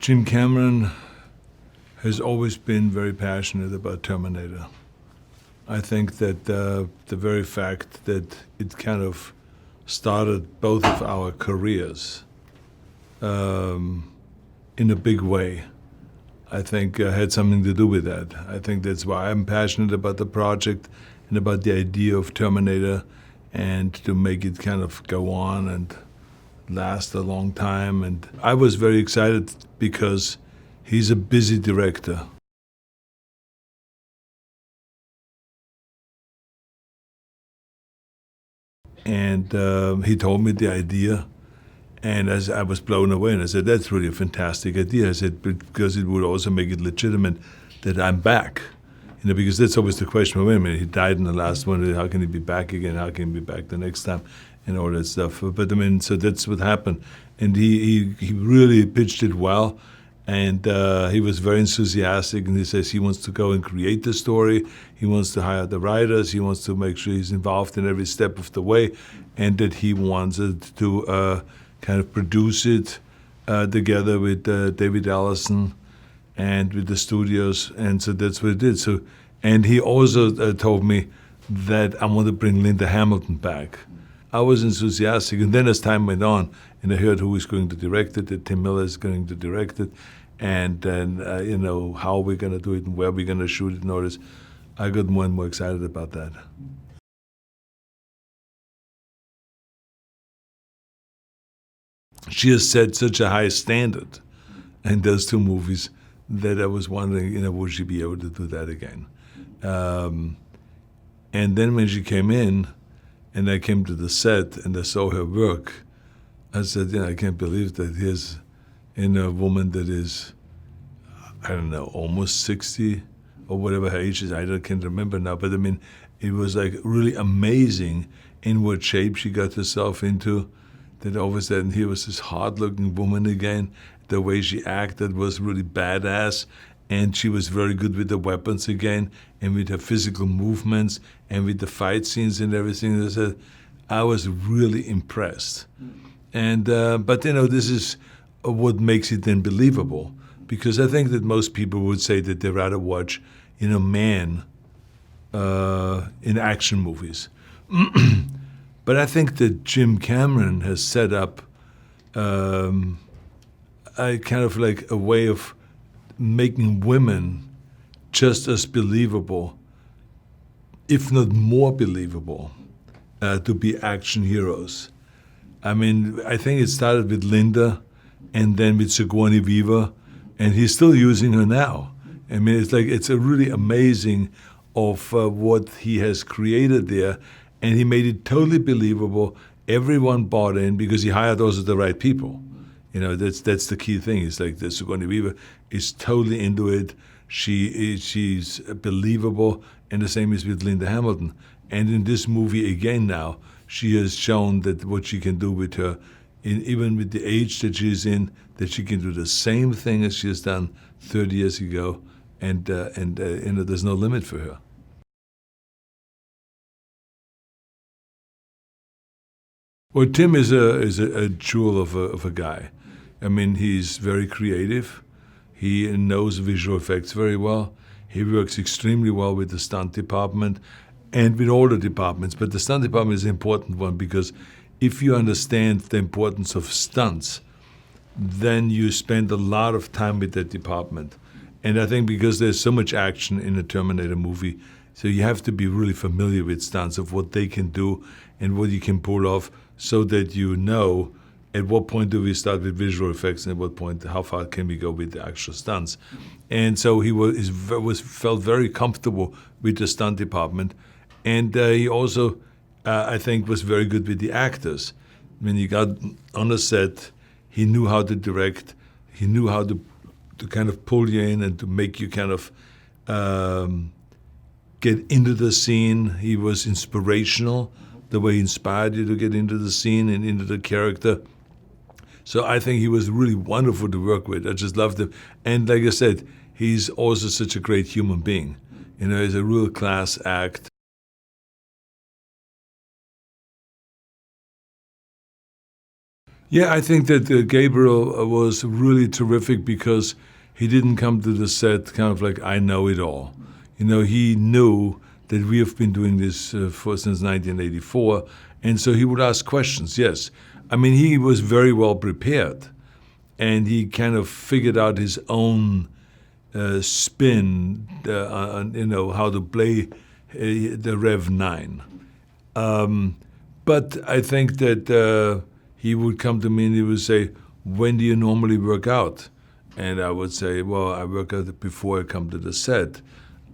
Jim Cameron has always been very passionate about Terminator. I think that the very fact that it kind of started both of our careers in a big way, I think had something to do with that. I think that's why I'm passionate about the project and about the idea of Terminator, and to make it kind of go on and last a long time. And I was very excited because he's a busy director. And he told me the idea, and as I was blown away, and I said, that's really a fantastic idea. I said, because it would also make it legitimate that I'm back. You know, because that's always the question, wait a minute, he died in the last one, how can he be back again? How can he be back the next time? And all that stuff. But I mean, so that's what happened. And he really pitched it well. And he was very enthusiastic, and he says he wants to go and create the story. He wants to hire the writers. He wants to make sure he's involved in every step of the way, and that he wanted to kind of produce it together with David Ellison and with the studios. And so that's what he did. So, and he also told me that I want to bring Linda Hamilton back. I was enthusiastic, and then as time went on, and I heard who was going to direct it, that Tim Miller is going to direct it, and then, you know, how we're going to do it and where we're going to shoot it and all this, I got more and more excited about that. She has set such a high standard in those two movies that I was wondering, you know, would she be able to do that again? And then when she came in, and I came to the set and I saw her work, I said, you know, I can't believe that here's a woman that is, I don't know, almost 60 or whatever her age is. Can't remember now. But I mean, it was like really amazing in what shape she got herself into, that all of a sudden here was this hard-looking woman again. The way she acted was really badass. And she was very good with the weapons again, and with her physical movements, and with the fight scenes and everything. I was really impressed. And but you know, this is what makes it then believable, because I think that most people would say that they rather watch, you know, man in action movies. But I think that Jim Cameron has set up a kind of like a way of making women just as believable, if not more believable, to be action heroes. I mean, I think it started with Linda, and then with Sigourney Weaver, and he's still using her now. I mean, it's a really amazing of what he has created there, and he made it totally believable. Everyone bought in because he hired also the right people. You know, that's the key thing. It's like the Sigourney Weaver is totally into it. She's believable, and the same is with Linda Hamilton. And in this movie again now, she has shown that what she can do with her, even with the age that she's in, that she can do the same thing as she has done 30 years ago, and you know, there's no limit for her. Well, Tim is a jewel of a guy. I mean, he's very creative. He knows visual effects very well. He works extremely well with the stunt department and with all the departments. But the stunt department is an important one, because if you understand the importance of stunts, then you spend a lot of time with that department. And I think because there's so much action in a Terminator movie, so you have to be really familiar with stunts, of what they can do and what you can pull off, so that you know at what point do we start with visual effects, and at what point, how far can we go with the actual stunts. And so he felt very comfortable with the stunt department. And he also, I think, was very good with the actors. When he got on the set, he knew how to direct. He knew how to kind of pull you in and to make you kind of get into the scene. He was inspirational, the way he inspired you to get into the scene and into the character. So I think he was really wonderful to work with. I just loved him. And like I said, he's also such a great human being. You know, he's a real class act. Yeah, I think that Gabriel was really terrific because he didn't come to the set kind of like, I know it all. You know, he knew that we have been doing this since 1984, and so he would ask questions, yes. I mean, he was very well prepared, and he kind of figured out his own spin on, you know, how to play the Rev 9. But I think that he would come to me and he would say, when do you normally work out? And I would say, well, I work out before I come to the set.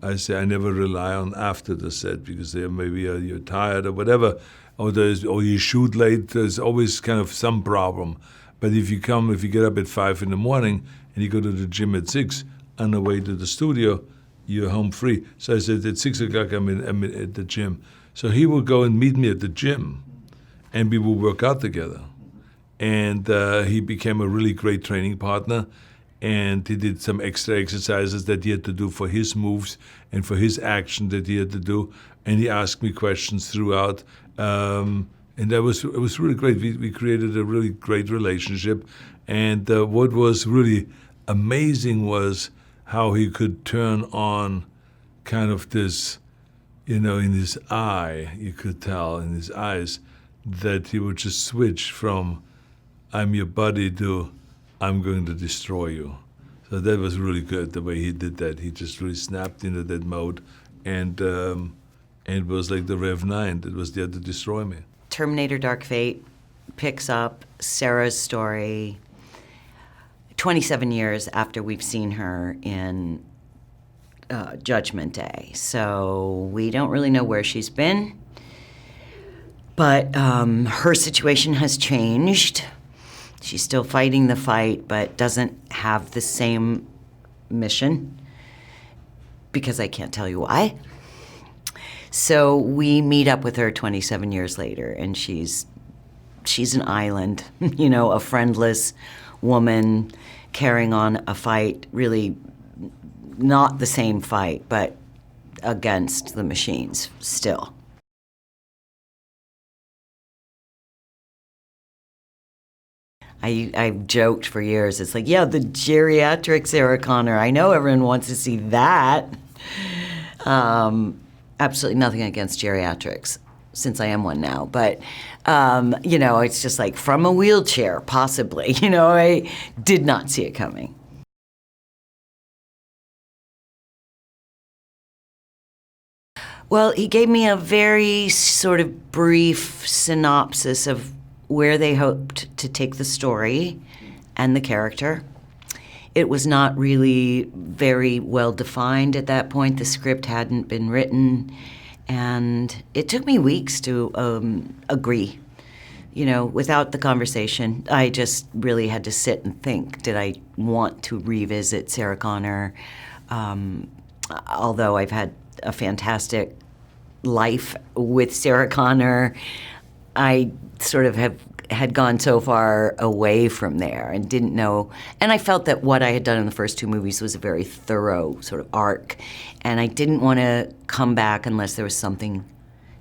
I say, I never rely on after the set because there maybe you're tired or whatever, or you shoot late, there's always kind of some problem. But if you get up at 5 in the morning and you go to the gym at 6, on the way to the studio, you're home free. So I said, at 6 o'clock, I'm at the gym. So he would go and meet me at the gym, and we would work out together. And he became a really great training partner, and he did some extra exercises that he had to do for his moves and for his action that he had to do. And he asked me questions throughout. And it was really great. We created a really great relationship. And what was really amazing was how he could turn on kind of this, you know, in his eye, you could tell in his eyes that he would just switch from I'm your buddy to I'm going to destroy you. So that was really good, the way he did that. He just really snapped into that mode, and it was like the Rev 9 that was there to destroy me. Terminator Dark Fate picks up Sarah's story 27 years after we've seen her in Judgment Day. So we don't really know where she's been, but her situation has changed. She's still fighting the fight, but doesn't have the same mission, because I can't tell you why. So we meet up with her 27 years later, and she's an island, you know, a friendless woman carrying on a fight, really not the same fight, but against the machines still. I've joked for years, it's like, yeah, the geriatric Sarah Connor. I know everyone wants to see that. Absolutely nothing against geriatrics, since I am one now. But, you know, it's just like from a wheelchair, possibly. You know, I did not see it coming. Well, he gave me a very sort of brief synopsis of where they hoped to take the story and the character. It was not really very well defined at that point. The script hadn't been written, and it took me weeks to agree. You know, without the conversation, I just really had to sit and think, did I want to revisit Sarah Connor? Although I've had a fantastic life with Sarah Connor, I sort of had gone so far away from there and didn't know. And I felt that what I had done in the first two movies was a very thorough sort of arc, and I didn't want to come back unless there was something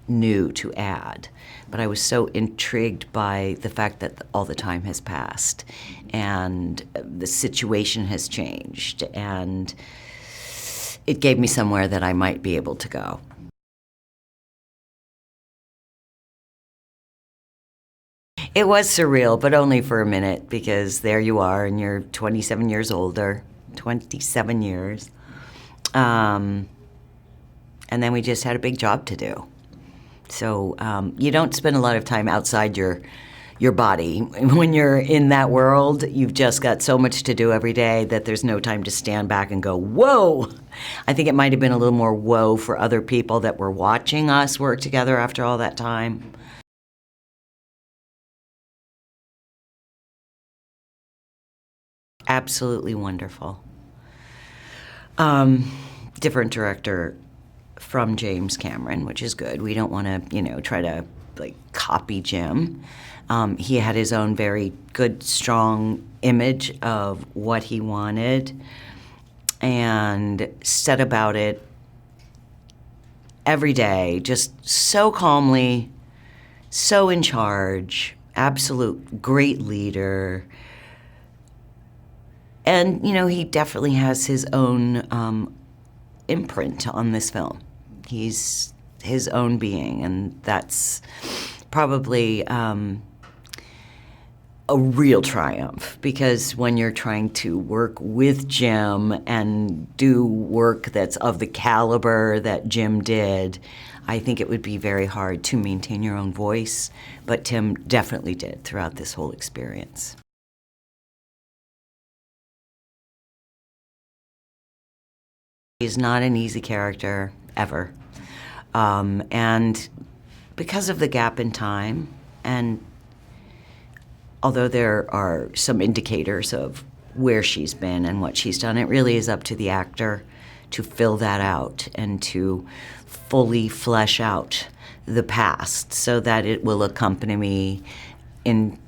new to add. But I was so intrigued by the fact that all the time has passed and the situation has changed, and it gave me somewhere that I might be able to go. It was surreal, but only for a minute, because there you are and you're 27 years older, 27 years. And then we just had a big job to do. So you don't spend a lot of time outside your body. When you're in that world, you've just got so much to do every day that there's no time to stand back and go, whoa! I think it might have been a little more whoa for other people that were watching us work together after all that time. Absolutely wonderful. Different director from James Cameron, which is good. We don't want to, you know, try to like copy Jim. He had his own very good, strong image of what he wanted and set about it every day, just so calmly, so in charge. absolute great leader. And, you know, he definitely has his own imprint on this film. He's his own being, and that's probably a real triumph, because when you're trying to work with Jim and do work that's of the caliber that Jim did, I think it would be very hard to maintain your own voice, but Tim definitely did throughout this whole experience. He's not an easy character, ever. And because of the gap in time, and although there are some indicators of where she's been and what she's done, it really is up to the actor to fill that out and to fully flesh out the past so that it will accompany me in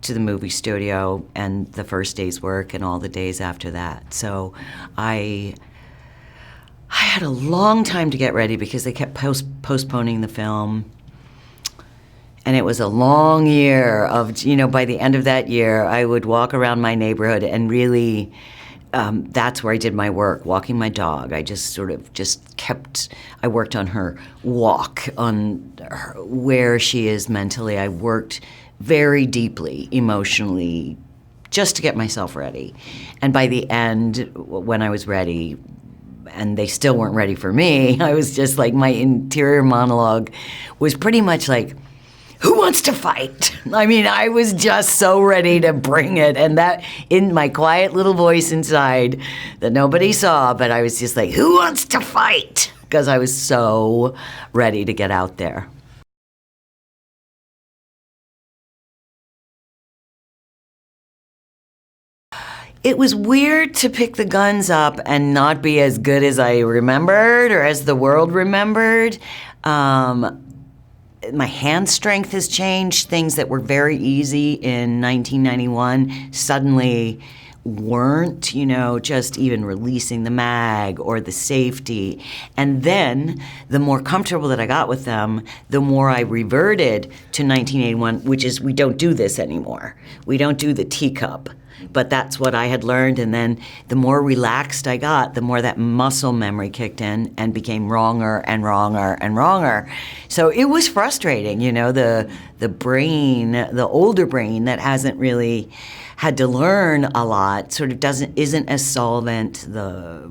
to the movie studio and the first day's work and all the days after that. So I had a long time to get ready because they kept postponing the film. And it was a long year of, you know, by the end of that year, I would walk around my neighborhood and really, that's where I did my work, walking my dog. I just sort of I worked on her walk, on her, where she is mentally. I worked very deeply, emotionally, just to get myself ready. And by the end, when I was ready, and they still weren't ready for me, I was just like, my interior monologue was pretty much like, who wants to fight? I mean, I was just so ready to bring it, and that in my quiet little voice inside that nobody saw, but I was just like, who wants to fight? Because I was so ready to get out there. It was weird to pick the guns up and not be as good as I remembered or as the world remembered. My hand strength has changed. Things that were very easy in 1991 suddenly weren't, you know, just even releasing the mag or the safety. And then the more comfortable that I got with them, the more I reverted to 1981, which is, we don't do this anymore. We don't do the teacup. But that's what I had learned, and then the more relaxed I got, the more that muscle memory kicked in and became wronger and wronger and wronger. So it was frustrating, you know, the brain, the older brain that hasn't really had to learn a lot, sort of isn't as solvent. The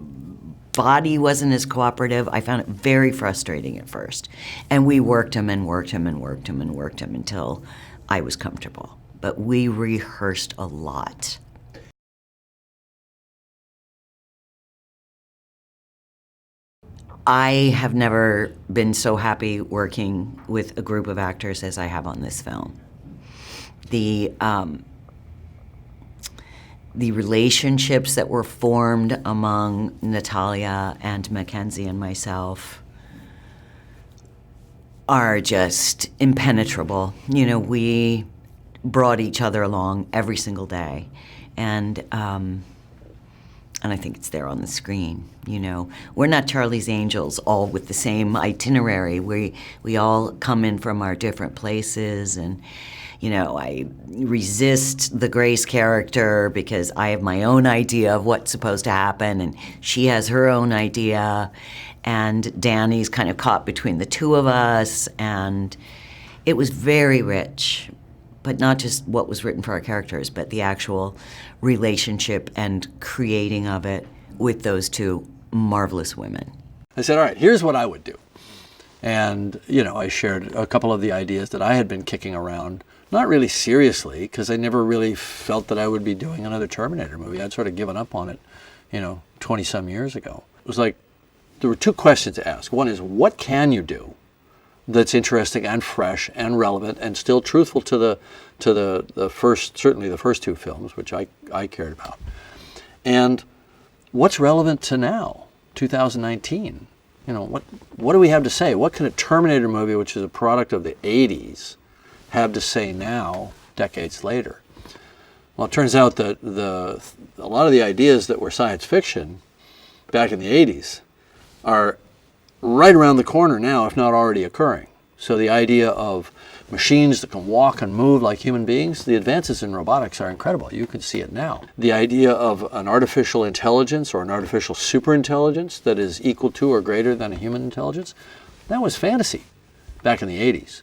body wasn't as cooperative. I found it very frustrating at first. And we worked him and worked him and worked him and worked him until I was comfortable. But we rehearsed a lot. I have never been so happy working with a group of actors as I have on this film. The relationships that were formed among Natalia and Mackenzie and myself are just impenetrable. You know, we brought each other along every single day, and I think it's there on the screen. You know, we're not Charlie's Angels, all with the same itinerary. We all come in from our different places, and you know, I resist the Grace character because I have my own idea of what's supposed to happen, and she has her own idea, and Danny's kind of caught between the two of us, and it was very rich. But not just what was written for our characters, but the actual relationship and creating of it with those two marvelous women. I said, all right, here's what I would do. And, you know, I shared a couple of the ideas that I had been kicking around, not really seriously, because I never really felt that I would be doing another Terminator movie. I'd sort of given up on it, you know, 20-some years ago. It was like, there were two questions to ask. One is, what can you do that's interesting and fresh and relevant and still truthful to the first, certainly the first two films, which I cared about. And what's relevant to now, 2019? You know, what do we have to say? What can a Terminator movie, which is a product of the 80s, have to say now, decades later? Well, it turns out that a lot of the ideas that were science fiction back in the 80s are right around the corner now, if not already occurring. So the idea of machines that can walk and move like human beings. The advances in robotics are incredible. You can see it now. The idea of an artificial intelligence or an artificial superintelligence that is equal to or greater than a human intelligence, that was fantasy back in the 80s.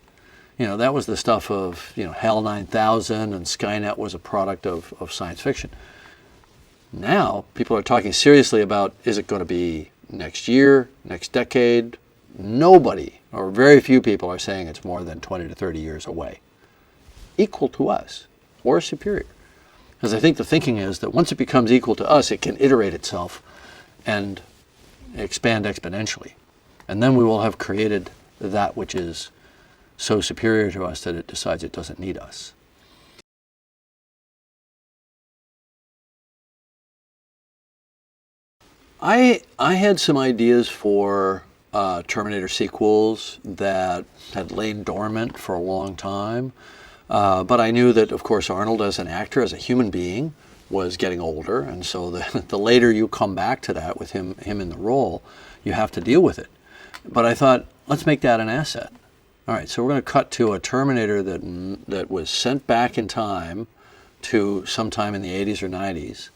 You know, that was the stuff of, you know, HAL 9000, and Skynet was a product of science fiction. Now, people are talking seriously about, is it going to be next year, next decade? Nobody, or very few people, are saying it's more than 20 to 30 years away. Equal to us, or superior. Because I think the thinking is that once it becomes equal to us, it can iterate itself and expand exponentially. And then we will have created that which is so superior to us that it decides it doesn't need us. I had some ideas for Terminator sequels that had lain dormant for a long time, but I knew that, of course, Arnold as an actor, as a human being, was getting older, and so the later you come back to that with him in the role, you have to deal with it. But I thought, let's make that an asset. All right, so we're going to cut to a Terminator that was sent back in time to sometime in the 80s or 90s,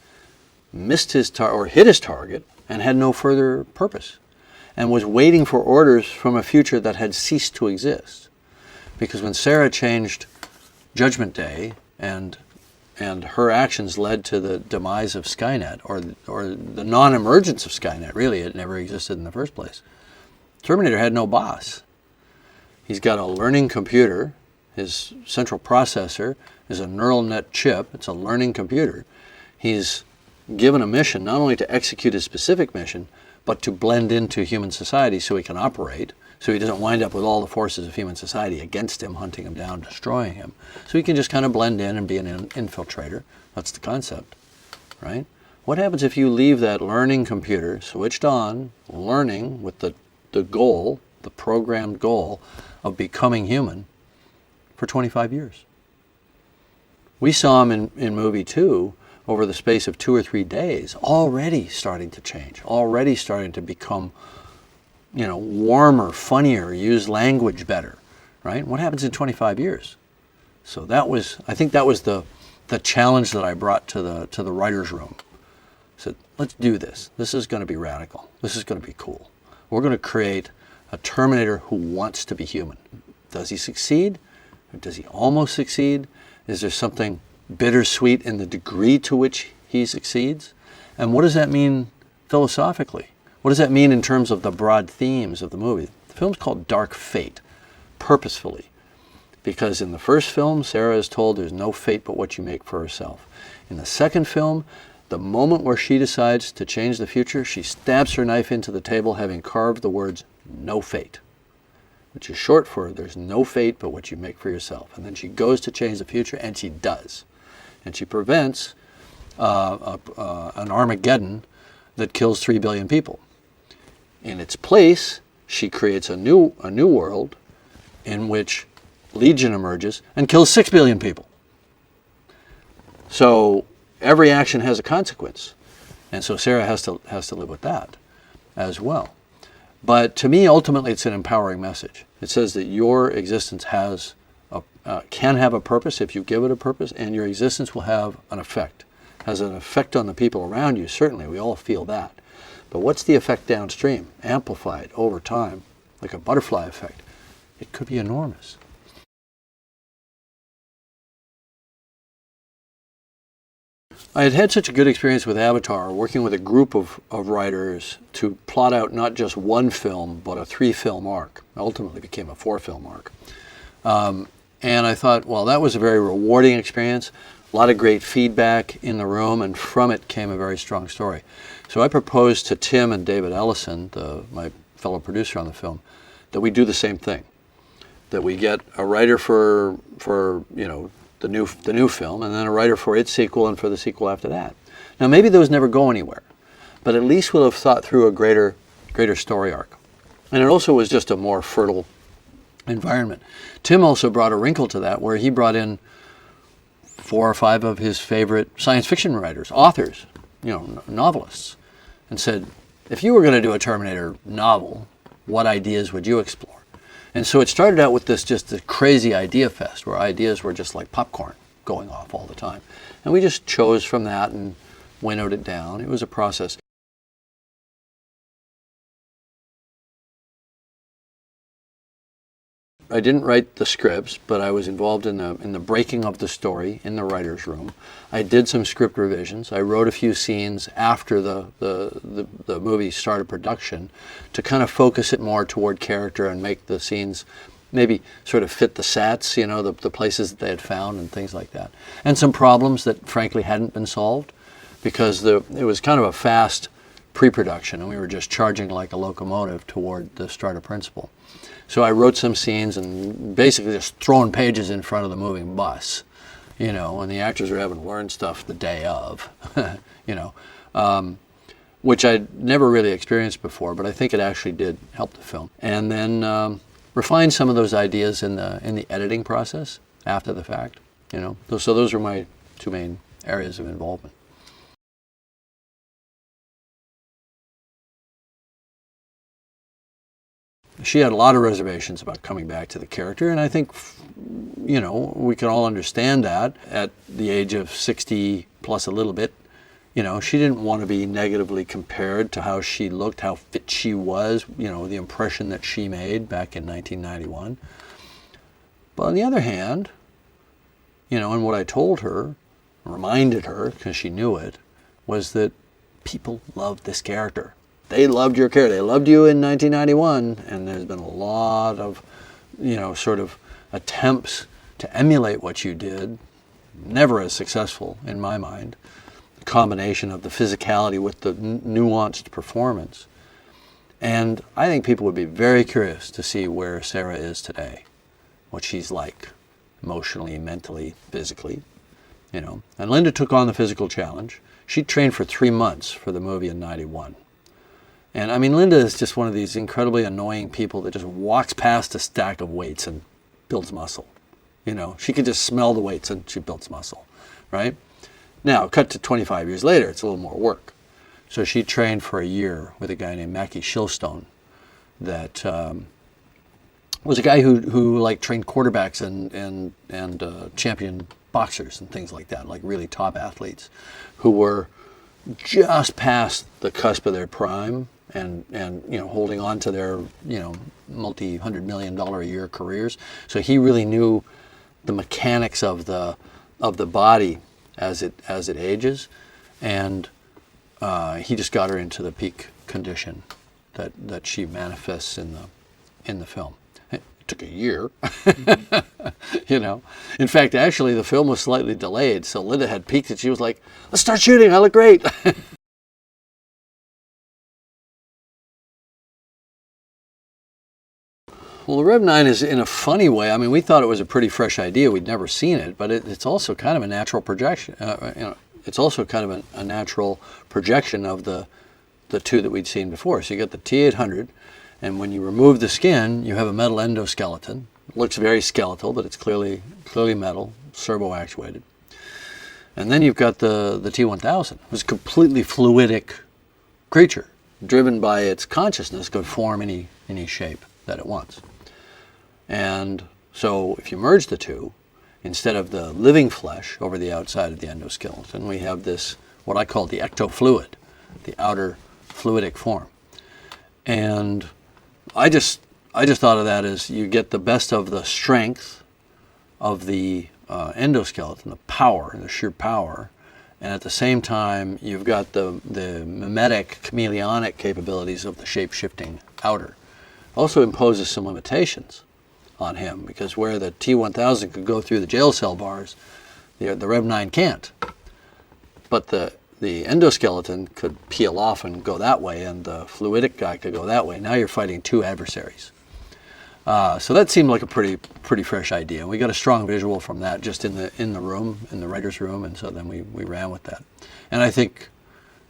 missed his or hit his target, and had no further purpose, and was waiting for orders from a future that had ceased to exist. Because when Sarah changed Judgment Day, and her actions led to the demise of Skynet, or the non-emergence of Skynet, really, it never existed in the first place. Terminator had no boss. He's got a learning computer. His central processor is a neural net chip. It's a learning computer. He's given a mission not only to execute his specific mission, but to blend into human society so he can operate, so he doesn't wind up with all the forces of human society against him, hunting him down, destroying him. So he can just kind of blend in and be an infiltrator. That's the concept, right? What happens if you leave that learning computer switched on, learning with the goal, the programmed goal of becoming human, for 25 years? We saw him in movie 2 over the space of 2 or 3 days, already starting to change, already starting to become, you know, warmer, funnier, use language better, right? What happens in 25 years? So I think that was the challenge that I brought to the writer's room. I said, let's do this. This is going to be radical. This is going to be cool. We're going to create a Terminator who wants to be human. Does he succeed? Or does he almost succeed? Is there something bittersweet in the degree to which he succeeds? And what does that mean philosophically? What does that mean in terms of the broad themes of the movie? The film's called Dark Fate, purposefully, because in the first film, Sarah is told there's no fate but what you make for herself. In the second film, the moment where she decides to change the future, she stabs her knife into the table, having carved the words, "no fate," which is short for there's no fate but what you make for yourself. And then she goes to change the future, and she does. And she prevents an Armageddon that kills 3 billion people. In its place, she creates a new world in which Legion emerges and kills 6 billion people. So every action has a consequence. And so Sarah has to live with that as well. But to me, ultimately, it's an empowering message. It says that your existence can have a purpose if you give it a purpose, and your existence will have an effect. Has an effect on the people around you, certainly. We all feel that. But what's the effect downstream? Amplified over time, like a butterfly effect. It could be enormous. I had had such a good experience with Avatar, working with a group of writers to plot out not just one film, but a 3-film arc. It ultimately became a 4-film arc. And I thought, well, that was a very rewarding experience, a lot of great feedback in the room, and from it came a very strong story. So I proposed to Tim and David Ellison, my fellow producer on the film, that we do the same thing. That we get a writer for the new film, and then a writer for its sequel and for the sequel after that. Now maybe those never go anywhere, but at least we'll have thought through a greater story arc. And it also was just a more fertile environment. Tim also brought a wrinkle to that, where he brought in 4 or 5 of his favorite science fiction writers, authors, novelists, and said, if you were going to do a Terminator novel, what ideas would you explore? And so it started out with just a crazy idea fest where ideas were just like popcorn going off all the time. And we just chose from that and winnowed it down. It was a process. I didn't write the scripts, but I was involved in the breaking of the story in the writer's room. I did some script revisions. I wrote a few scenes after the movie started production to kind of focus it more toward character and make the scenes maybe sort of fit the sets, you know, the places that they had found and things like that. And some problems that frankly hadn't been solved because it was kind of a fast pre-production and we were just charging like a locomotive toward the strata principal. So I wrote some scenes and basically just throwing pages in front of the moving bus, you know, and the actors were having to learn stuff the day of, you know, which I'd never really experienced before, but I think it actually did help the film. And then refine some of those ideas in the editing process after the fact, you know. So those are my two main areas of involvement. She had a lot of reservations about coming back to the character, and I think, you know, we can all understand that at the age of 60 plus a little bit. You know, she didn't want to be negatively compared to how she looked, how fit she was, you know, the impression that she made back in 1991. But on the other hand, you know, and what I told her, reminded her, because she knew it, was that people loved this character. They loved your character. They loved you in 1991, and there's been a lot of, you know, sort of attempts to emulate what you did, never as successful in my mind. The combination of the physicality with the nuanced performance. And I think people would be very curious to see where Sarah is today, what she's like, emotionally, mentally, physically, you know. And Linda took on the physical challenge. She trained for 3 months for the movie in 91. And I mean, Linda is just one of these incredibly annoying people that just walks past a stack of weights and builds muscle. You know, she could just smell the weights and she builds muscle, right? Now, cut to 25 years later, it's a little more work. So she trained for a year with a guy named Mackie Shilstone that was a guy who like trained quarterbacks and champion boxers and things like that, like really top athletes who were just past the cusp of their prime and you know, holding on to their, you know, multi-$100 million a year careers. So he really knew the mechanics of the body as it ages, and he just got her into the peak condition that she manifests in the film. It took a year, you know. In fact, actually, the film was slightly delayed, so Linda had peaked, and she was like, "Let's start shooting. I look great." Well, the Rev 9 is in a funny way. I mean, we thought it was a pretty fresh idea. We'd never seen it, but it's also kind of a natural projection. You know, it's also kind of a natural projection of the two that we'd seen before. So you get the T-800, and when you remove the skin, you have a metal endoskeleton. It looks very skeletal, but it's clearly metal, servo actuated. And then you've got the T-1000. It was a completely fluidic creature, driven by its consciousness, could form any shape that it wants. And so if you merge the two, instead of the living flesh over the outside of the endoskeleton, we have this, what I call the ectofluid, the outer fluidic form. And I just thought of that as you get the best of the strength of the endoskeleton, the power, the sheer power, and at the same time you've got the mimetic, chameleonic capabilities of the shape-shifting outer. Also imposes some limitations on him, because where the T-1000 could go through the jail cell bars, the Rev 9 can't. But the endoskeleton could peel off and go that way, and the fluidic guy could go that way. Now you're fighting two adversaries. So that seemed like a pretty fresh idea. We got a strong visual from that just in the room, in the writer's room, and so then we ran with that. And I think,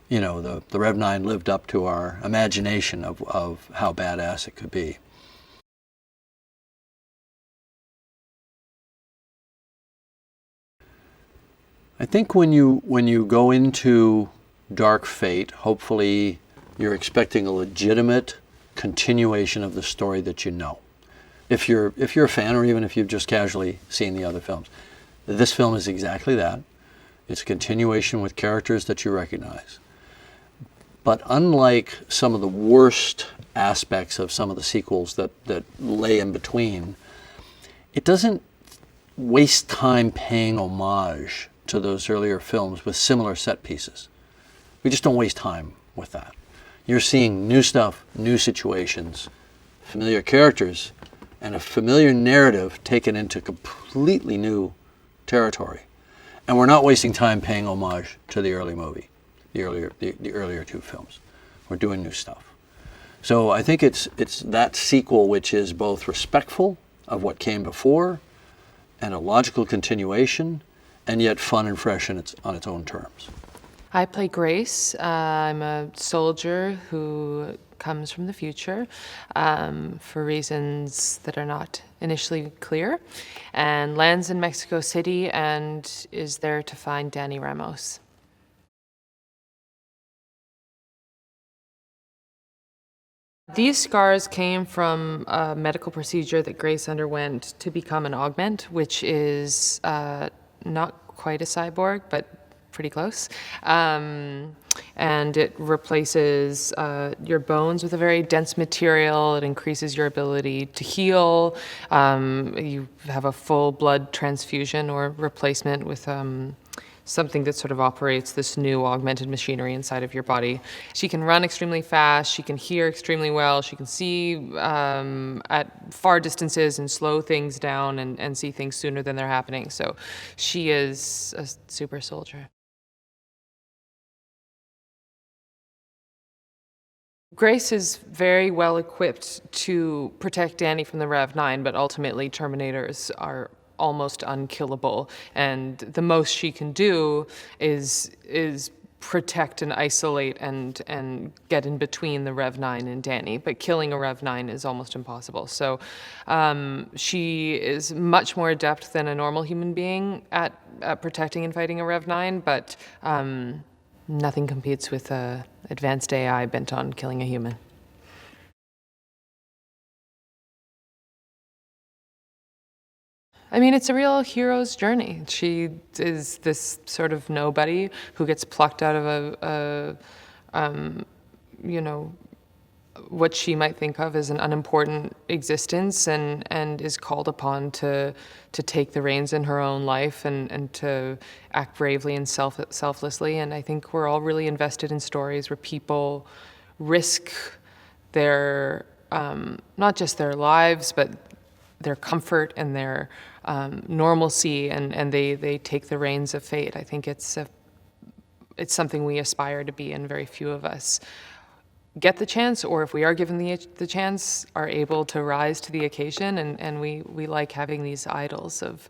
you know, the Rev 9 lived up to our imagination of how badass it could be. I think when you go into Dark Fate, hopefully you're expecting a legitimate continuation of the story that you know. if you're a fan, or even if you've just casually seen the other films. This film is exactly that. It's a continuation with characters that you recognize. But unlike some of the worst aspects of some of the sequels that lay in between, it doesn't waste time paying homage to those earlier films with similar set pieces. We just don't waste time with that. You're seeing new stuff, new situations, familiar characters, and a familiar narrative taken into completely new territory. And we're not wasting time paying homage to the early movie, the earlier two films. We're doing new stuff. So I think it's that sequel which is both respectful of what came before and a logical continuation, and yet fun and fresh on its own terms. I play Grace. I'm a soldier who comes from the future for reasons that are not initially clear, and lands in Mexico City and is there to find Danny Ramos. These scars came from a medical procedure that Grace underwent to become an augment, which is not quite a cyborg, but pretty close. And it replaces your bones with a very dense material. It increases your ability to heal. You have a full blood transfusion or replacement with something that sort of operates this new augmented machinery inside of your body. She can run extremely fast. She can hear extremely well. She can see at far distances and slow things down and see things sooner than they're happening. So she is a super soldier. Grace is very well equipped to protect Danny from the Rev 9, but ultimately Terminators are almost unkillable, and the most she can do is protect and isolate and get in between the Rev 9 and Danny, but killing a Rev 9 is almost impossible. So she is much more adept than a normal human being at protecting and fighting a Rev 9, but nothing competes with advanced AI bent on killing a human. I mean, it's a real hero's journey. She is this sort of nobody who gets plucked out of what she might think of as an unimportant existence, and is called upon to take the reins in her own life and to act bravely and selflessly. And I think we're all really invested in stories where people risk their, not just their lives, but their comfort and their normalcy, and they take the reins of fate. I think it's something we aspire to be, and very few of us get the chance, or if we are given the chance, are able to rise to the occasion, and we like having these idols of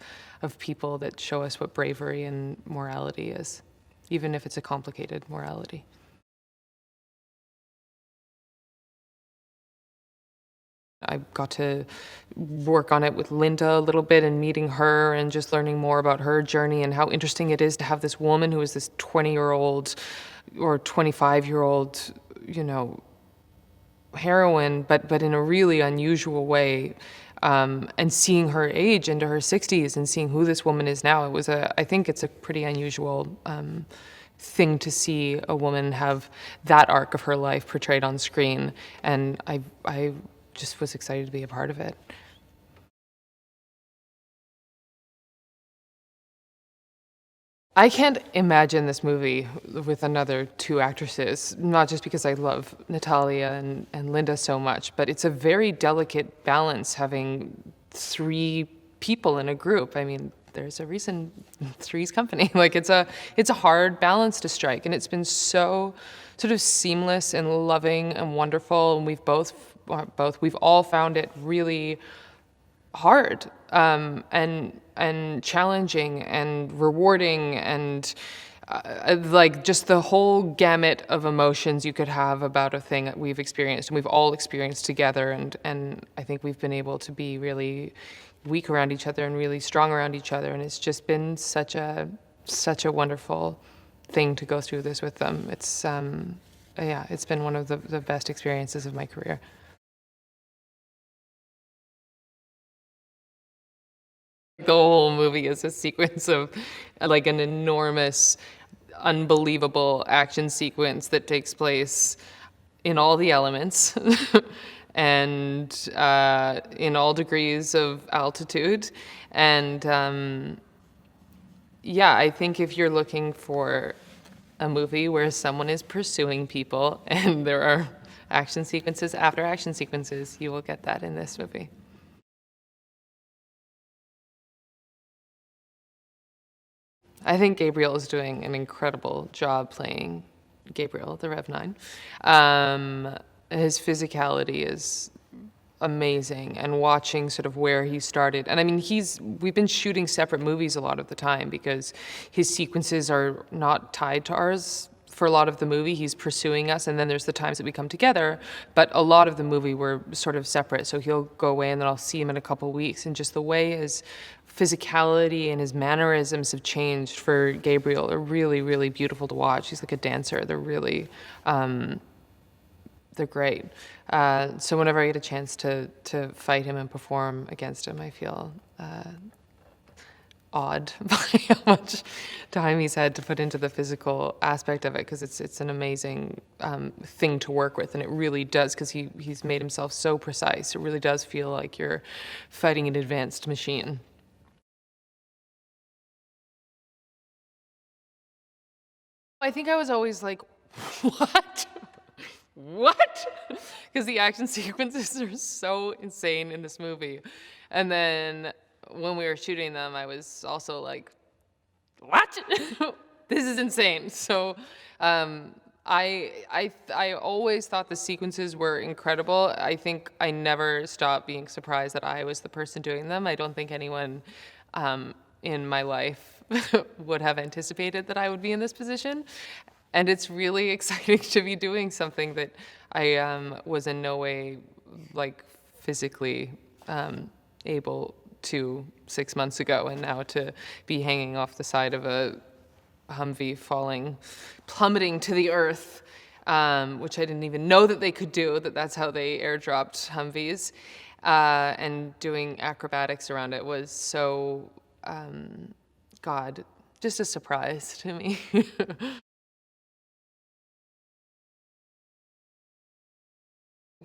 people that show us what bravery and morality is, even if it's a complicated morality. I got to work on it with Linda a little bit, and meeting her and just learning more about her journey and how interesting it is to have this woman who is this 20-year-old or 25-year-old, heroine, but in a really unusual way, and seeing her age into her 60s and seeing who this woman is now. I think it's a pretty unusual thing to see a woman have that arc of her life portrayed on screen, and I just was excited to be a part of it. I can't imagine this movie with another two actresses, not just because I love Natalia and Linda so much, but it's a very delicate balance having three people in a group. I mean, there's a reason three's company. Like, it's a hard balance to strike, and it's been so sort of seamless and loving and wonderful, and we've all found it really hard and challenging and rewarding, and like just the whole gamut of emotions you could have about a thing that we've experienced and we've all experienced together, and I think we've been able to be really weak around each other and really strong around each other, and it's just been such a wonderful thing to go through this with them. It's it's been one of the best experiences of my career. the whole movie is a sequence of like an enormous, unbelievable action sequence that takes place in all the elements and in all degrees of altitude. And yeah, I think if you're looking for a movie where someone is pursuing people and there are action sequences after action sequences, you will get that in this movie. I think Gabriel is doing an incredible job playing Gabriel, the Rev 9. His physicality is amazing, and watching sort of where he started. And I mean, we've been shooting separate movies a lot of the time because his sequences are not tied to ours. For a lot of the movie, he's pursuing us, and then there's the times that we come together. But a lot of the movie, we're sort of separate. So he'll go away, and then I'll see him in a couple of weeks. And just the way his physicality and his mannerisms have changed for Gabriel are really, really beautiful to watch. He's like a dancer. They're really, they're great. So whenever I get a chance to fight him and perform against him, I feel awed by how much time he's had to put into the physical aspect of it, because it's an amazing thing to work with, and it really does, because he's made himself so precise. It really does feel like you're fighting an advanced machine. I think I was always like, what? What? Because the action sequences are so insane in this movie. And then when we were shooting them, I was also like, what? This is insane. So I always thought the sequences were incredible. I think I never stopped being surprised that I was the person doing them. I don't think anyone in my life would have anticipated that I would be in this position. And it's really exciting to be doing something that I was in no way like physically able to 6 months ago, and now to be hanging off the side of a Humvee plummeting to the earth, which I didn't even know that they could do, that's how they airdropped Humvees, and doing acrobatics around it was so, God, just a surprise to me.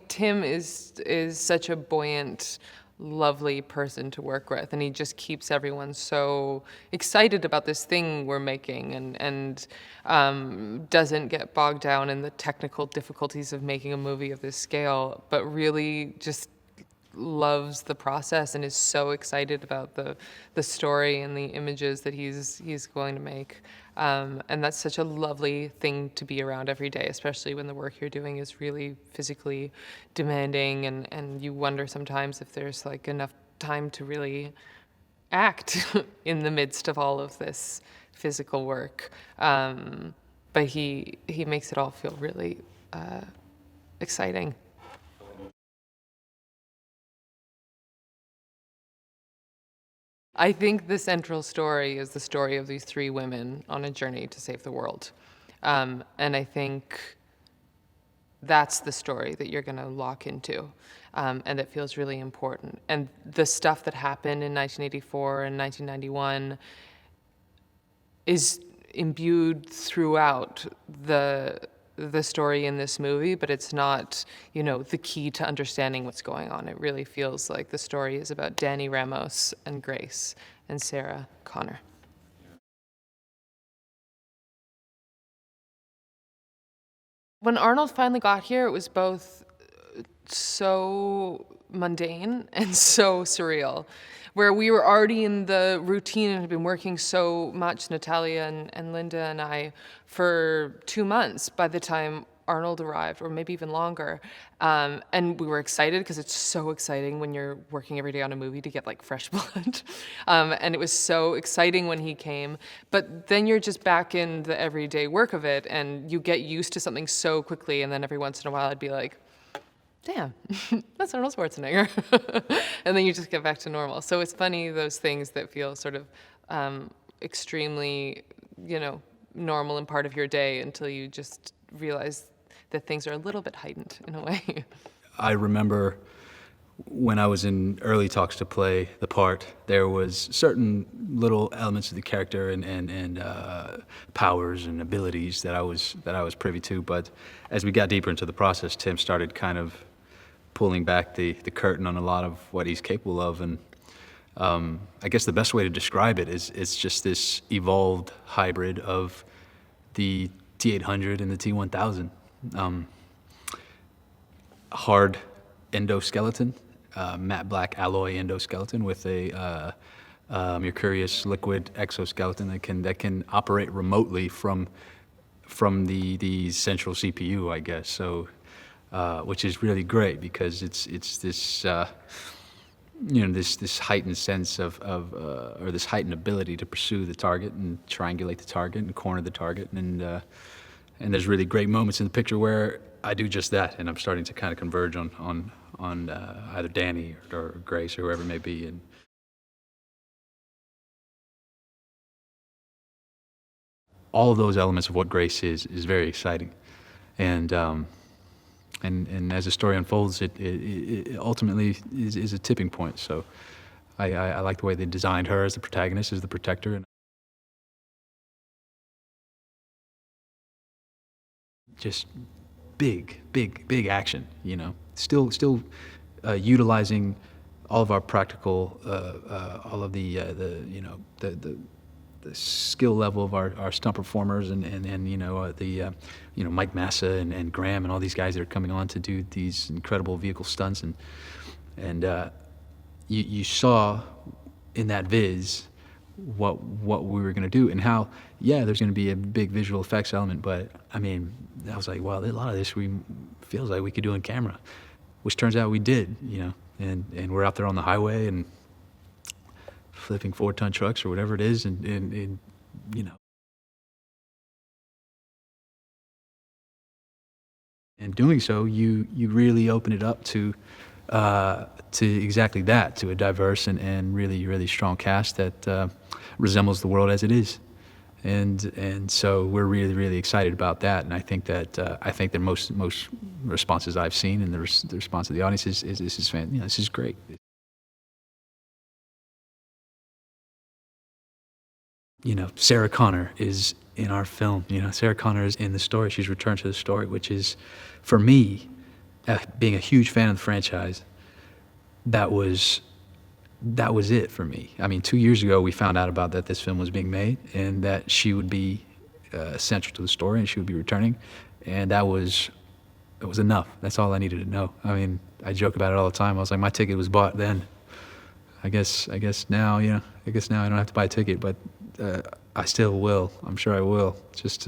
Tim is such a buoyant, lovely person to work with, and he just keeps everyone so excited about this thing we're making, and doesn't get bogged down in the technical difficulties of making a movie of this scale, but really just loves the process and is so excited about the story and the images that he's going to make. And that's such a lovely thing to be around every day, especially when the work you're doing is really physically demanding, and you wonder sometimes if there's like enough time to really act in the midst of all of this physical work. But he makes it all feel really exciting. I think the central story is the story of these three women on a journey to save the world. And I think that's the story that you're going to lock into, and that feels really important. And the stuff that happened in 1984 and 1991 is imbued throughout the story in this movie, but it's not, the key to understanding what's going on. It really feels like the story is about Danny Ramos and Grace and Sarah Connor. When Arnold finally got here, it was both so mundane and so surreal, where we were already in the routine and had been working so much, Natalia and Linda and I, for 2 months by the time Arnold arrived, or maybe even longer. And we were excited, because it's so exciting when you're working every day on a movie to get like fresh blood. And it was so exciting when he came. But then you're just back in the everyday work of it, and you get used to something so quickly, and then every once in a while I'd be like, damn, that's Arnold Schwarzenegger. And then you just get back to normal. So it's funny, those things that feel sort of extremely, normal and part of your day, until you just realize that things are a little bit heightened in a way. I remember when I was in early talks to play the part, there was certain little elements of the character and powers and abilities that I was privy to. But as we got deeper into the process, Tim started kind of pulling back the curtain on a lot of what he's capable of. And I guess the best way to describe it is it's just this evolved hybrid of the T-800 and the T-1000. Hard endoskeleton, matte black alloy endoskeleton with a mercurius liquid exoskeleton that can operate remotely from the central CPU, I guess. So, which is really great because it's this this heightened sense of or this heightened ability to pursue the target and triangulate the target and corner the target, and there's really great moments in the picture where I do just that, and I'm starting to kind of converge on either Danny or Grace or whoever it may be. And all of those elements of what Grace is very exciting. And as the story unfolds, it ultimately is a tipping point. So I like the way they designed her as the protagonist, as the protector. And just big action, you know. Still utilizing all of our practical, all of the skill level of our stunt performers and Mike Massa and Graham and all these guys that are coming on to do these incredible vehicle stunts, and you saw in that viz what we were going to do and how there's going to be a big visual effects element, but I mean I was like, well, a lot of this feels like we could do on camera, which turns out we did, you know, and we're out there on the highway and flipping 4-ton trucks or whatever it is, and you know, and doing so, you really open it up to exactly that, to a diverse and really strong cast that resembles the world as it is, and so we're really excited about that, and I think that most responses I've seen and the response of the audience is this is this is great. You know, Sarah Connor is in our film. You know, Sarah Connor is in the story. She's returned to the story, which is, for me, being a huge fan of the franchise, that was it for me. I mean, 2 years ago, we found out about that this film was being made and that she would be central to the story and she would be returning, and it was enough. That's all I needed to know. I mean, I joke about it all the time. I was like, my ticket was bought then. I guess now, I don't have to buy a ticket, but I still will. I'm sure I will, just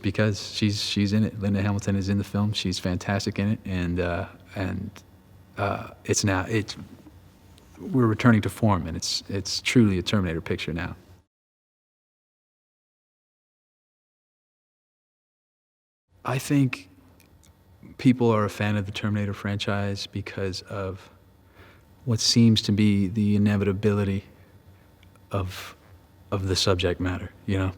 because she's in it. Linda Hamilton is in the film. She's fantastic in it, and we're returning to form, and it's truly a Terminator picture now. I think people are a fan of the Terminator franchise because of what seems to be the inevitability of the subject matter, you know?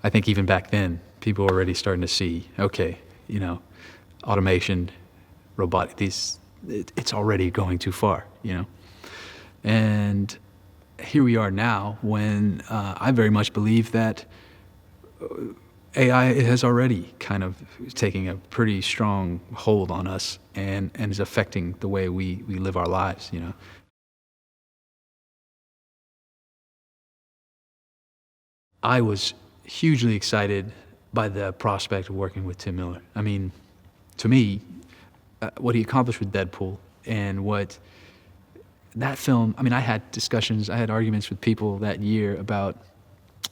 I think even back then, people were already starting to see, okay, you know, automation, robotic, it's already going too far, you know? And here we are now when I very much believe that AI has already kind of taking a pretty strong hold on us and is affecting the way we live our lives, you know. I was hugely excited by the prospect of working with Tim Miller. I mean, to me, what he accomplished with Deadpool and what that film, I mean, I had arguments with people that year about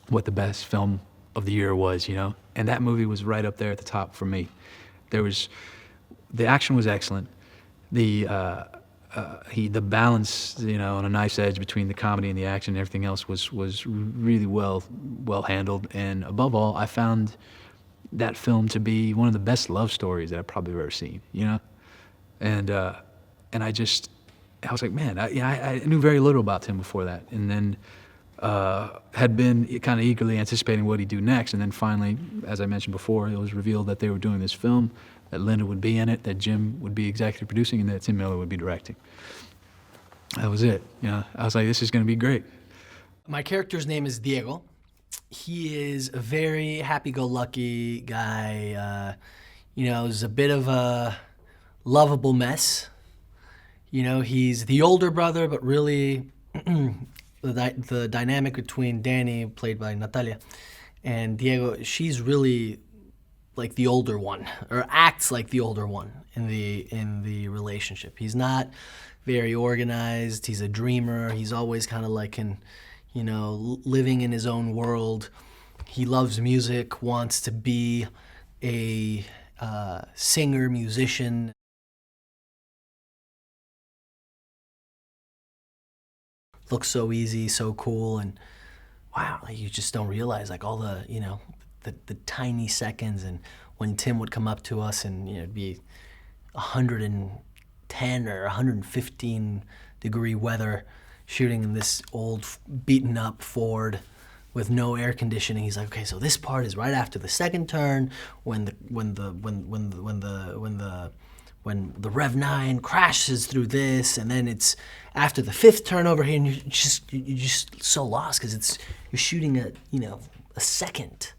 what the best film of the year was, you know, and that movie was right up there at the top for me. The action was excellent. The balance, you know, on a knife's edge between the comedy and the action and everything else was really well handled. And above all, I found that film to be one of the best love stories that I've probably ever seen, you know? And I was like, man, I knew very little about Tim before that. And then had been kind of eagerly anticipating what he'd do next. And then finally, as I mentioned before, it was revealed that they were doing this film, that Linda would be in it, that Jim would be executive producing, and that Tim Miller would be directing. That was it. You know, I was like, this is going to be great. My character's name is Diego. He is a very happy-go-lucky guy. You know, he's a bit of a lovable mess. You know, he's the older brother, but really the dynamic between Danny, played by Natalia, and Diego, she's really like the older one, or acts like the older one in the relationship. He's not very organized. He's a dreamer. He's always kind of like living in his own world. He loves music, wants to be a singer, musician. Looks so easy, so cool, and wow, like you just don't realize like all the, the tiny seconds, and when Tim would come up to us and, it'd be 110 or 115 degree weather, shooting in this old beaten up Ford with no air conditioning. He's like, okay, so this part is right after the second turn when the Rev 9 crashes through this, and then it's after the fifth turn over here, and you're just so lost because you're shooting a second,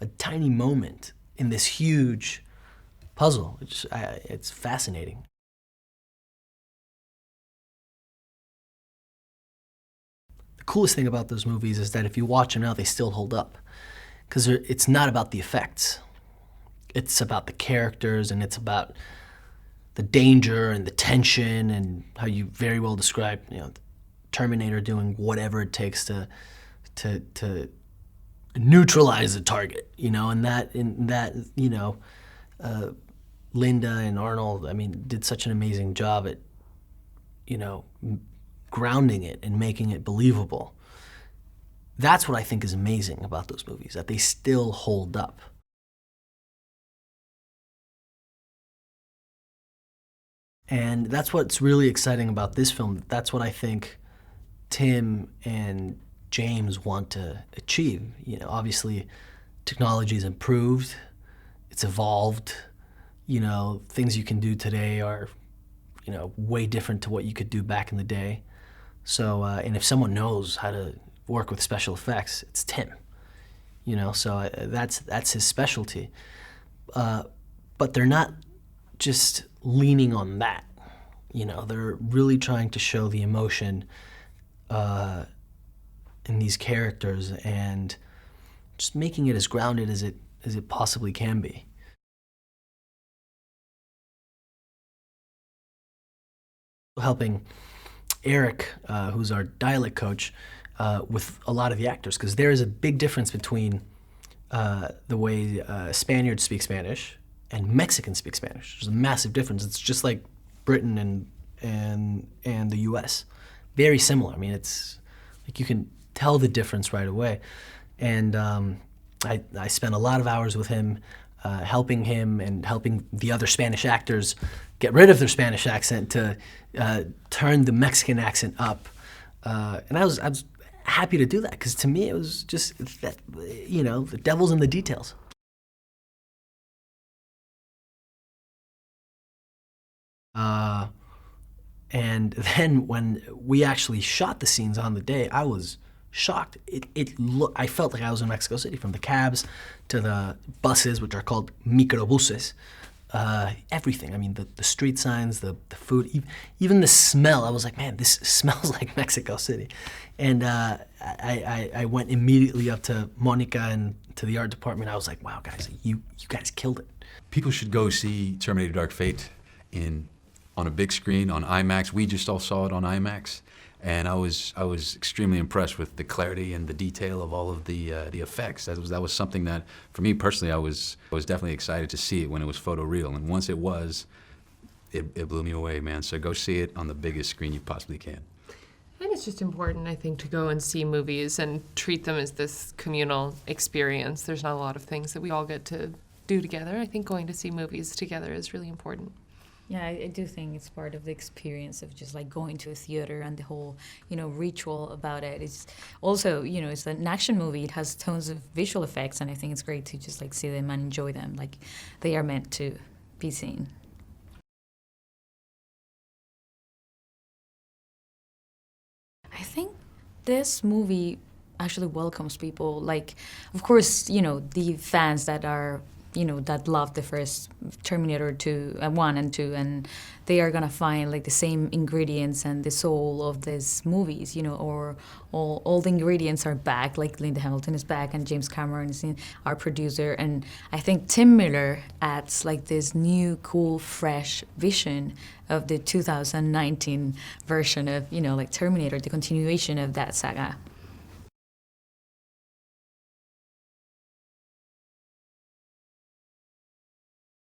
a tiny moment in this huge puzzle. It's fascinating. The coolest thing about those movies is that if you watch them now, they still hold up, because it's not about the effects. It's about the characters, and it's about the danger and the tension, and how you very well described, Terminator doing whatever it takes to neutralize the target, and that Linda and Arnold, did such an amazing job at, grounding it and making it believable. That's what I think is amazing about those movies, that they still hold up. And that's what's really exciting about this film. That's what I think Tim and James want to achieve. Obviously, technology's improved, it's evolved. Things you can do today are, way different to what you could do back in the day. So, and if someone knows how to work with special effects, it's Tim. So that's his specialty. But they're not just leaning on that. They're really trying to show the emotion in these characters and just making it as grounded as it possibly can be. Helping Eric, who's our dialect coach, with a lot of the actors, because there is a big difference between the way Spaniards speak Spanish and Mexicans speak Spanish. There's a massive difference. It's just like Britain and the U.S. Very similar. It's like you can tell the difference right away. And I spent a lot of hours with him, helping him and helping the other Spanish actors get rid of their Spanish accent to turn the Mexican accent up. And I was happy to do that, because to me it was just that, the devil's in the details. And then when we actually shot the scenes on the day, I was shocked. I felt like I was in Mexico City, from the cabs to the buses, which are called microbuses. Everything. The street signs, the food, even the smell. I was like, man, this smells like Mexico City. And I went immediately up to Monica and to the art department. I was like, wow, guys, you guys killed it. People should go see Terminator Dark Fate on a big screen, on IMAX. We just all saw it on IMAX, and I was extremely impressed with the clarity and the detail of all of the effects. That was something that, for me personally, I was definitely excited to see it when it was photoreal, and once it was, it blew me away, man. So go see it on the biggest screen you possibly can. And it's just important, I think, to go and see movies and treat them as this communal experience. There's not a lot of things that we all get to do together. I think going to see movies together is really important. Yeah, I do think it's part of the experience of just like going to a theater and the whole, ritual about it. It's also, it's an action movie. It has tons of visual effects, and I think it's great to just like see them and enjoy them. Like they are meant to be seen. I think this movie actually welcomes people. Like, of course, the fans that are that love the first Terminator 1 and 2, and they are gonna find like the same ingredients and the soul of these movies, or all the ingredients are back, like Linda Hamilton is back and James Cameron is our producer, and I think Tim Miller adds like this new, cool, fresh vision of the 2019 version of, like Terminator, the continuation of that saga.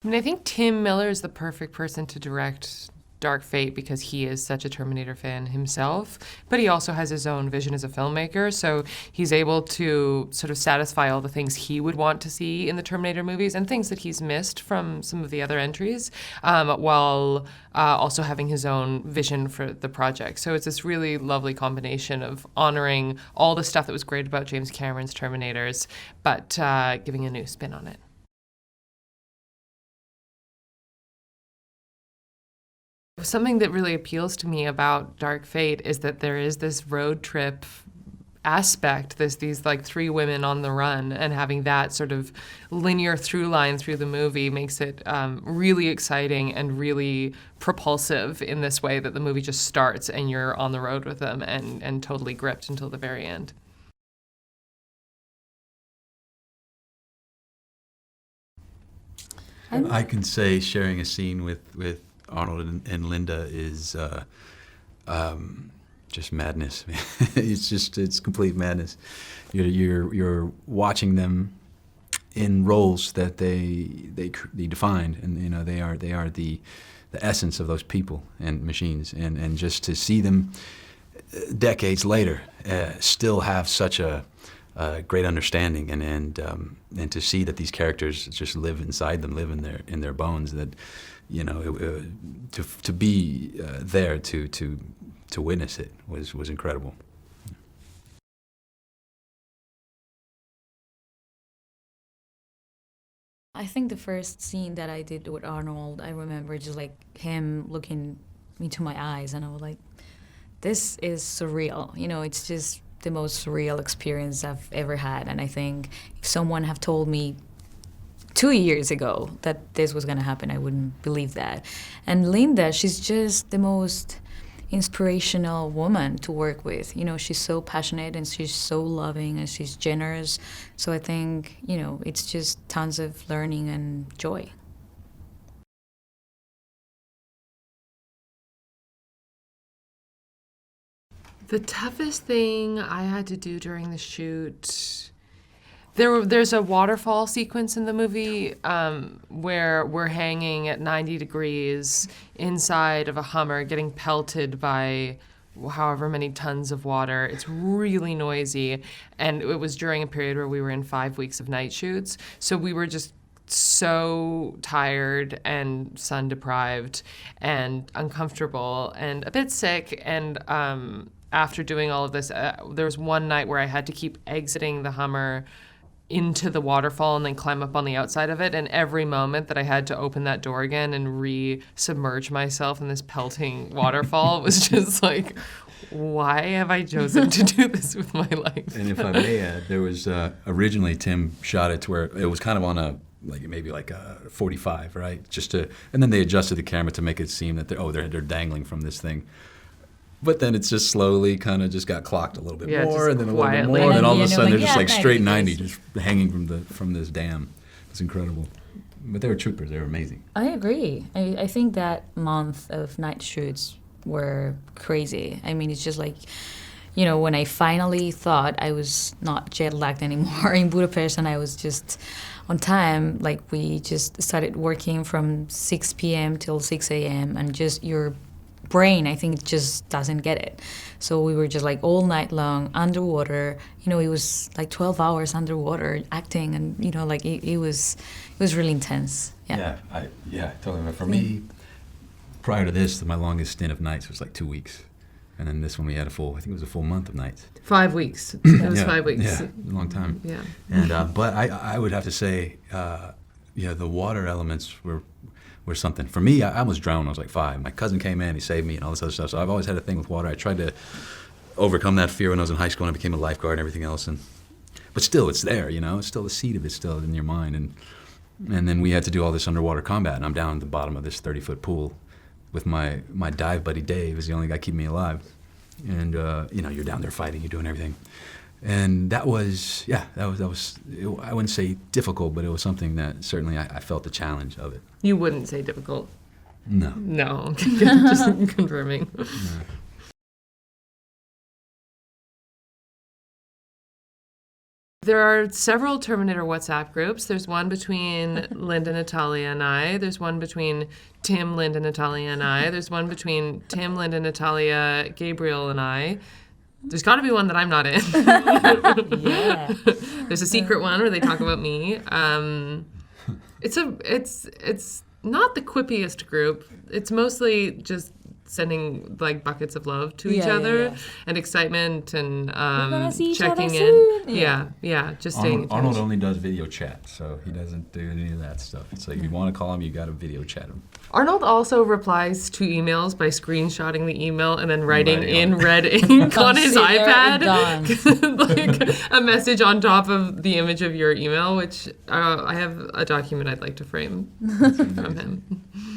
I mean, I think Tim Miller is the perfect person to direct Dark Fate because he is such a Terminator fan himself, but he also has his own vision as a filmmaker, so he's able to sort of satisfy all the things he would want to see in the Terminator movies and things that he's missed from some of the other entries, while also having his own vision for the project. So it's this really lovely combination of honoring all the stuff that was great about James Cameron's Terminators, but giving a new spin on it. Something that really appeals to me about Dark Fate is that there is this road trip aspect, these like three women on the run, and having that sort of linear through line through the movie makes it really exciting and really propulsive in this way that the movie just starts and you're on the road with them and totally gripped until the very end. I can say sharing a scene with Arnold and Linda is just madness. It's complete madness. You're watching them in roles that they defined, and they are the essence of those people and machines, and just to see them decades later still have such a great understanding, and to see that these characters just live inside them, live in their bones, that to be there to witness it was incredible. I think the first scene that I did with Arnold, I remember just like him looking into my eyes, and I was like, this is surreal. It's just the most surreal experience I've ever had. And I think if someone have told me 2 years ago that this was going to happen, I wouldn't believe that. And Linda, she's just the most inspirational woman to work with. She's so passionate and she's so loving and she's generous. So I think, it's just tons of learning and joy. The toughest thing I had to do during the shoot, there's a waterfall sequence in the movie where we're hanging at 90 degrees inside of a Hummer getting pelted by however many tons of water. It's really noisy, and it was during a period where we were in 5 weeks of night shoots, so we were just so tired and sun deprived and uncomfortable and a bit sick, and after doing all of this, there was one night where I had to keep exiting the Hummer into the waterfall and then climb up on the outside of it, and every moment that I had to open that door again and re-submerge myself in this pelting waterfall was just like, why have I chosen to do this with my life? And if I may add, there was originally Tim shot it to where it was kind of on a maybe a 45, right? And then they adjusted the camera to make it seem that they're dangling from this thing. But then it's just slowly kind of just got clocked a little bit more, and then a little bit more, and then all of a sudden they're just like straight 90, just hanging from this dam. It's incredible. But they were troopers. They were amazing. I agree. I think that month of night shoots were crazy. I mean, it's just like, when I finally thought I was not jet lagged anymore in Budapest and I was just on time, like we just started working from 6 p.m. till 6 a.m. and just your brain, I think, just doesn't get it. So we were just like all night long underwater. It was like 12 hours underwater acting, and it was really intense. Yeah. Yeah, totally. For me, prior to this, my longest stint of nights was like 2 weeks. And then this one we had I think it was a full month of nights. 5 weeks. It was 5 weeks. Yeah, a long time. Yeah. And but I would have to say, the water elements were something. For me, I almost drowned when I was like 5. My cousin came in, he saved me, and all this other stuff. So I've always had a thing with water. I tried to overcome that fear when I was in high school and I became a lifeguard and everything else. But still, it's there, It's still the seed of it, still in your mind. And then we had to do all this underwater combat, and I'm down at the bottom of this 30-foot pool with my dive buddy Dave, is the only guy keeping me alive. And you're down there fighting, you're doing everything. And that was I wouldn't say difficult, but it was something that certainly I felt the challenge of it. You wouldn't say difficult. No. No, just confirming. No. There are several Terminator WhatsApp groups. There's one between Linda, Natalia, and I. There's one between Tim, Linda, Natalia, and I. There's one between Tim, Linda, Natalia, Gabriel, and I. There's got to be one that I'm not in. Yeah. There's a secret one where they talk about me. It's not the quippiest group. It's mostly just sending like buckets of love to each other and excitement and gonna see each checking other in. soon. Yeah, just staying in touch. Arnold only does video chat, so he doesn't do any of that stuff. It's like if you want to call him, you got to video chat him. Arnold also replies to emails by screenshotting the email and then writing in red ink on his iPad like a message on top of the image of your email, which I have a document I'd like to frame from him.